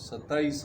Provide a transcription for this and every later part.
27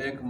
1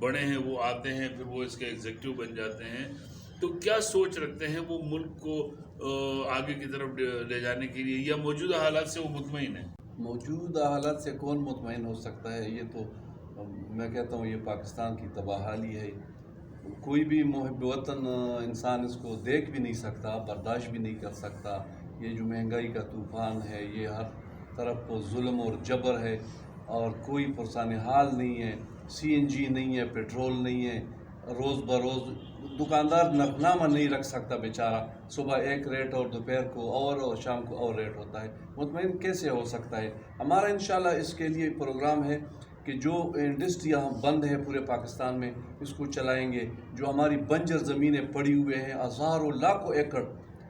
بڑے ہیں وہ آتے ہیں، پھر وہ اس کے ایگزیکٹو بن جاتے ہیں، تو کیا سوچ رکھتے ہیں وہ ملک کو آگے کی طرف لے جانے کے لیے، یا موجودہ حالات سے وہ مطمئن ہیں؟ موجودہ حالات سے کون مطمئن ہو سکتا ہے؟ یہ تو میں کہتا ہوں یہ پاکستان کی تباہی ہے. کوئی بھی محب وطن انسان اس کو دیکھ بھی نہیں سکتا، برداشت بھی نہیں کر سکتا. یہ جو مہنگائی کا طوفان ہے، یہ ہر طرف ظلم اور جبر ہے، اور کوئی پرسان حال نہیں ہے. CNG نہیں ہے، پیٹرول نہیں ہے، روز بروز دکاندار نرخنامہ نہیں رکھ سکتا بیچارہ. صبح ایک ریٹ اور دوپہر کو اور شام کو اور ریٹ ہوتا ہے. مطمئن کیسے ہو سکتا ہے؟ ہمارا انشاءاللہ اس کے لیے پروگرام ہے کہ جو انڈسٹریاں بند ہیں پورے پاکستان میں اس کو چلائیں گے. جو ہماری بنجر زمینیں پڑی ہوئے ہیں ہزاروں لاکھوں ایکڑ،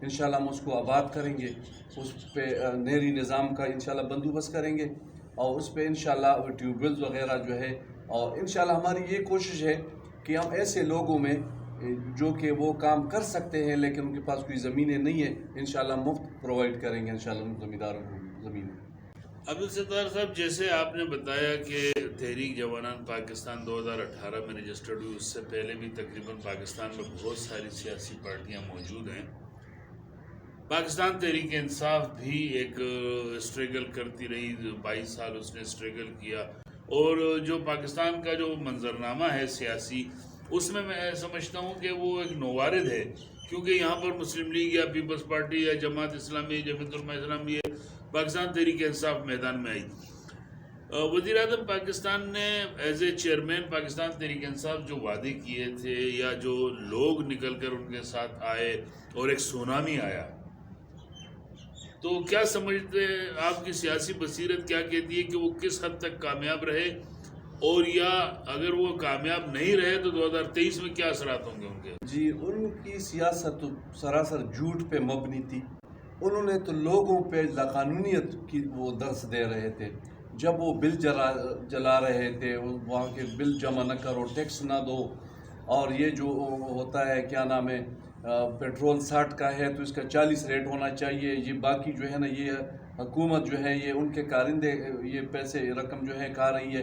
انشاءاللہ ہم اس کو آباد کریں گے. اس پہ نہری نظام کا انشاءاللہ بندوبست کریں گے، اور اس پہ انشاءاللہ ٹیوب ویلز وغیرہ جو ہے. اور انشاءاللہ ہماری یہ کوشش ہے کہ ہم ایسے لوگوں میں جو کہ وہ کام کر سکتے ہیں لیکن ان کے پاس کوئی زمینیں نہیں ہیں، انشاءاللہ مفت پرووائڈ کریں گے انشاءاللہ ان زمینداروں کو زمینیں. عبدالستار صاحب، جیسے آپ نے بتایا کہ تحریک جوانان پاکستان 2018 میں رجسٹرڈ ہوئی، اس سے پہلے بھی تقریباً پاکستان میں بہت ساری سیاسی پارٹیاں موجود ہیں. پاکستان تحریک انصاف بھی ایک اسٹرگل کرتی رہی، 22 سال اس نے اسٹرگل کیا، اور جو پاکستان کا جو منظرنامہ ہے سیاسی، اس میں سمجھتا ہوں کہ وہ ایک نوارد ہے، کیونکہ یہاں پر مسلم لیگ یا پیپلز پارٹی یا جماعت اسلامی، جمعیت علماء اسلام، یہ پاکستان تحریک انصاف میدان میں آئی. وزیر اعظم پاکستان نے as a chairman Pakistan Tehreek Insaf جو وعدے کیے تھے، یا جو لوگ نکل کر ان کے ساتھ آئے اور ایک سونامی آیا، تو کیا سمجھتے آپ کی سیاسی بصیرت کیا کہتی ہے کہ وہ کس حد تک کامیاب رہے، اور یا اگر وہ کامیاب نہیں رہے تو 2023 میں کیا اثرات ہوں گے ان کے؟ جی، ان کی سیاست تو سراسر جھوٹ پہ مبنی تھی. انہوں نے تو لوگوں پہ لاقانونیت کی وہ درس دے رہے تھے. جب وہ بل جلا رہے تھے، وہاں کے بل جمع نہ کرو، ٹیکس نہ دو، اور یہ جو ہوتا ہے کیا نام ہے، پیٹرول 60 کا ہے تو اس کا 40 ریٹ ہونا چاہیے، یہ باقی جو ہے نا، یہ حکومت جو ہے یہ ان کے کارندے یہ پیسے رقم جو ہے کھا رہی ہے.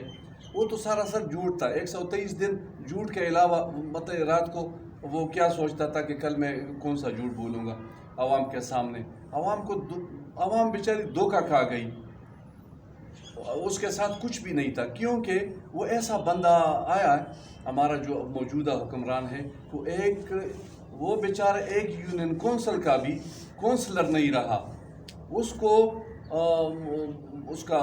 وہ تو سراسر جھوٹ تھا. 123 دن جھوٹ کے علاوہ مطلب رات کو وہ کیا سوچتا تھا کہ کل میں کون سا جھوٹ بولوں گا عوام کے سامنے. عوام بیچاری دھوکہ کھا گئی، اس کے ساتھ کچھ بھی نہیں تھا. کیونکہ وہ ایسا بندہ آیا ہے، ہمارا جو موجودہ حکمران ہے، وہ بیچارہ ایک یونین کونسل کا بھی کونسلر نہیں رہا. اس کو اس کا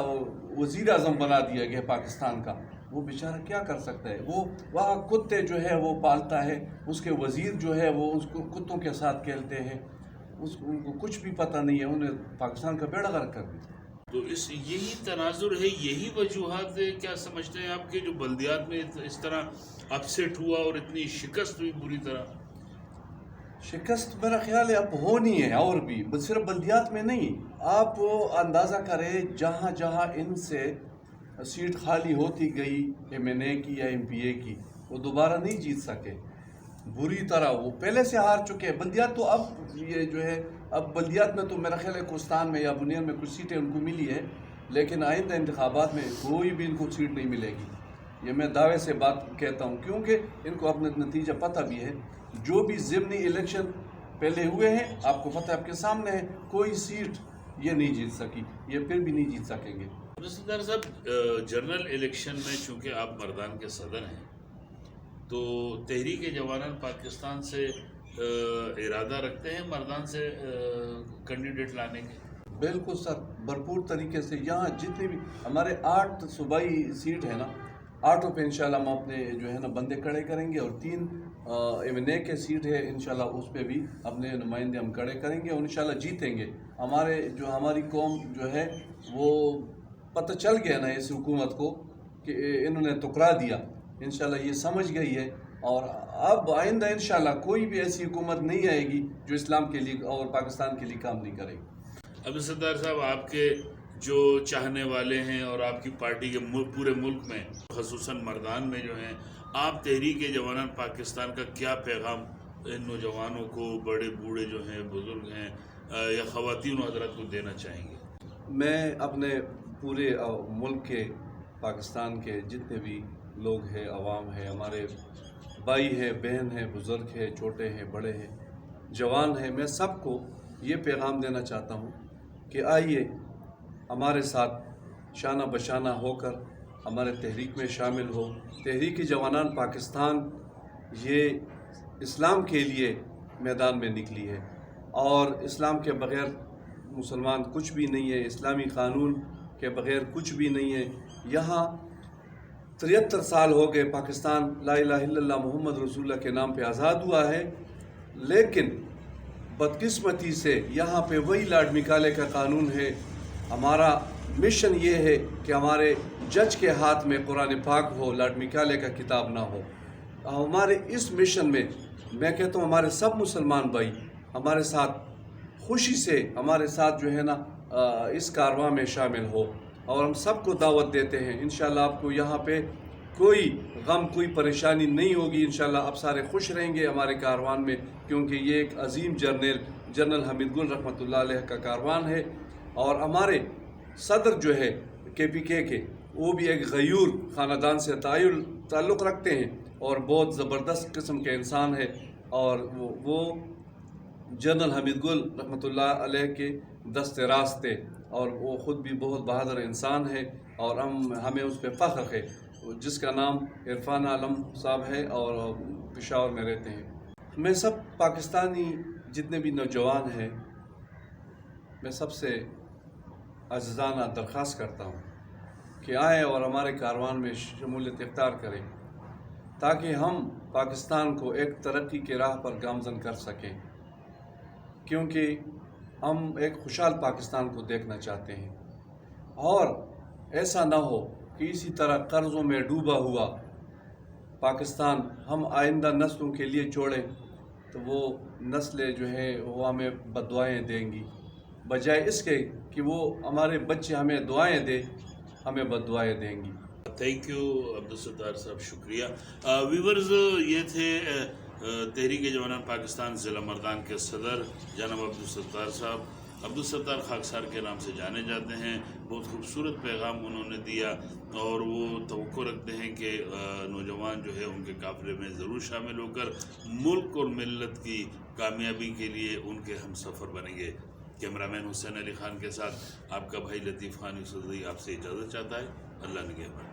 وزیر اعظم بنا دیا گیا پاکستان کا. وہ بیچارہ کیا کر سکتا ہے؟ وہ وہاں کتے جو ہے وہ پالتا ہے، اس کے وزیر جو ہے وہ اس کو کتوں کے ساتھ کھیلتے ہیں. ان کو کچھ بھی پتہ نہیں ہے، انہیں پاکستان کا بیڑا غرق کر دیا. تو یہی تناظر ہے، یہی وجوہات ہے کیا سمجھتے ہیں آپ کے جو بلدیات میں اس طرح اپسیٹ ہوا اور اتنی شکست ہوئی بری طرح؟ شکست میرا خیال ہے اب ہونی ہے، اور بھی صرف بلدیات میں نہیں. آپ اندازہ کریں جہاں جہاں ان سے سیٹ خالی ہوتی گئی MNA کی یا MPA کی، وہ دوبارہ نہیں جیت سکے بری طرح. وہ پہلے سے ہار چکے ہیں. بلدیات تو اب یہ جو ہے، اب بلدیات میں تو میرا خیال ہے کوستان میں یا بنیان میں کچھ سیٹیں ان کو ملی ہے، لیکن آئندہ انتخابات میں کوئی بھی ان کو سیٹ نہیں ملے گی. یہ میں دعوے سے بات کہتا ہوں، کیونکہ ان کو اپنا نتیجہ پتہ بھی ہے. جو بھی ضمنی الیکشن پہلے ہوئے ہیں، آپ کو پتہ ہے، آپ کے سامنے ہے، کوئی سیٹ یہ نہیں جیت سکی، یہ پھر بھی نہیں جیت سکیں گے. عبدالستار صاحب، جنرل الیکشن میں چونکہ آپ مردان کے صدر ہیں، تو تحریک جوانان پاکستان سے ارادہ رکھتے ہیں مردان سے کینڈیڈیٹ لانے کے؟ بالکل سر، بھرپور طریقے سے. یہاں جتنے بھی ہمارے 8 صوبائی سیٹ ہے نا، 8 پہ انشاءاللہ ہم اپنے جو ہے نا بندے کھڑے کریں گے، اور 3 MNA کے سیٹ ہے انشاءاللہ اس پہ بھی اپنے نمائندے ہم کھڑے کریں گے، اور انشاءاللہ جیتیں گے. ہماری قوم جو ہے وہ پتہ چل گیا نا اس حکومت کو کہ انہوں نے ٹکرا دیا. انشاءاللہ یہ سمجھ گئی ہے، اور اب آئندہ انشاءاللہ کوئی بھی ایسی حکومت نہیں آئے گی جو اسلام کے لیے اور پاکستان کے لیے کام نہیں کرے گی. عبدالستار صاحب، آپ کے جو چاہنے والے ہیں اور آپ کی پارٹی کے پورے ملک میں، خصوصاً مردان میں جو ہیں، آپ تحریک جوانان پاکستان کا کیا پیغام ان نوجوانوں کو، بڑے بوڑھے جو ہیں، بزرگ ہیں، یا خواتین و حضرات کو دینا چاہیں گے؟ میں اپنے پورے ملک کے، پاکستان کے جتنے بھی لوگ ہیں، عوام ہے، ہمارے بھائی ہے، بہن ہے، بزرگ ہے، چھوٹے ہیں، بڑے ہیں، جوان ہیں، میں سب کو یہ پیغام دینا چاہتا ہوں کہ آئیے ہمارے ساتھ شانہ بشانہ ہو کر ہمارے تحریک میں شامل ہو۔ تحریک جوانان پاکستان یہ اسلام کے لیے میدان میں نکلی ہے، اور اسلام کے بغیر مسلمان کچھ بھی نہیں ہے، اسلامی قانون کے بغیر کچھ بھی نہیں ہے۔ یہاں 73 سال ہو گئے پاکستان لا الہ الا اللہ محمد رسول اللہ کے نام پہ آزاد ہوا ہے، لیکن بدقسمتی سے یہاں پہ وہی لاڈ مکالے کا قانون ہے۔ ہمارا مشن یہ ہے کہ ہمارے جج کے ہاتھ میں قرآن پاک ہو، لاڈ مکالے کا کتاب نہ ہو۔ ہمارے اس مشن میں میں کہتا ہوں ہمارے سب مسلمان بھائی ہمارے ساتھ خوشی سے ہمارے ساتھ جو ہے نا اس کارواں میں شامل ہو، اور ہم سب کو دعوت دیتے ہیں۔ انشاءاللہ آپ کو یہاں پہ کوئی غم، کوئی پریشانی نہیں ہوگی، انشاءاللہ آپ سارے خوش رہیں گے ہمارے کاروان میں، کیونکہ یہ ایک عظیم جنرل حمید گل رحمۃ اللہ علیہ کا کاروان ہے، اور ہمارے صدر جو ہے KPK کے وہ بھی ایک غیور خاندان سے تعلق رکھتے ہیں اور بہت زبردست قسم کے انسان ہے، اور وہ جنرل حمید گل رحمۃ اللہ علیہ کے دست راست تھے، اور وہ خود بھی بہت بہادر انسان ہے، اور ہمیں اس پہ فخر ہے، جس کا نام عرفان عالم صاحب ہے اور پشاور میں رہتے ہیں۔ میں سب پاکستانی جتنے بھی نوجوان ہیں، میں سب سے عاجزانہ درخواست کرتا ہوں کہ آئیں اور ہمارے کاروان میں شمولیت اختیار کریں، تاکہ ہم پاکستان کو ایک ترقی کی راہ پر گامزن کر سکیں، کیونکہ ہم ایک خوشحال پاکستان کو دیکھنا چاہتے ہیں، اور ایسا نہ ہو کہ اسی طرح قرضوں میں ڈوبا ہوا پاکستان ہم آئندہ نسلوں کے لیے چھوڑیں تو وہ نسلیں جو ہیں وہ ہمیں بددعائیں دیں گی، بجائے اس کے کہ وہ ہمارے بچے ہمیں دعائیں دیں، ہمیں بددعائیں دیں گی۔ تھینک یو عبدالستار صاحب، شکریہ۔ ویورز، یہ تھے تحریک جوانان پاکستان ضلع مردان کے صدر جناب عبدالستار صاحب۔ عبدالستار خاکسار کے نام سے جانے جاتے ہیں۔ بہت خوبصورت پیغام انہوں نے دیا، اور وہ توقع رکھتے ہیں کہ نوجوان جو ہے ان کے قافلے میں ضرور شامل ہو کر ملک اور ملت کی کامیابی کے لیے ان کے ہم سفر بنیں گے۔ کیمرامین حسین علی خان کے ساتھ آپ کا بھائی لطیف خان یوسفزئی آپ سے اجازت چاہتا ہے۔ اللہ نگہبان۔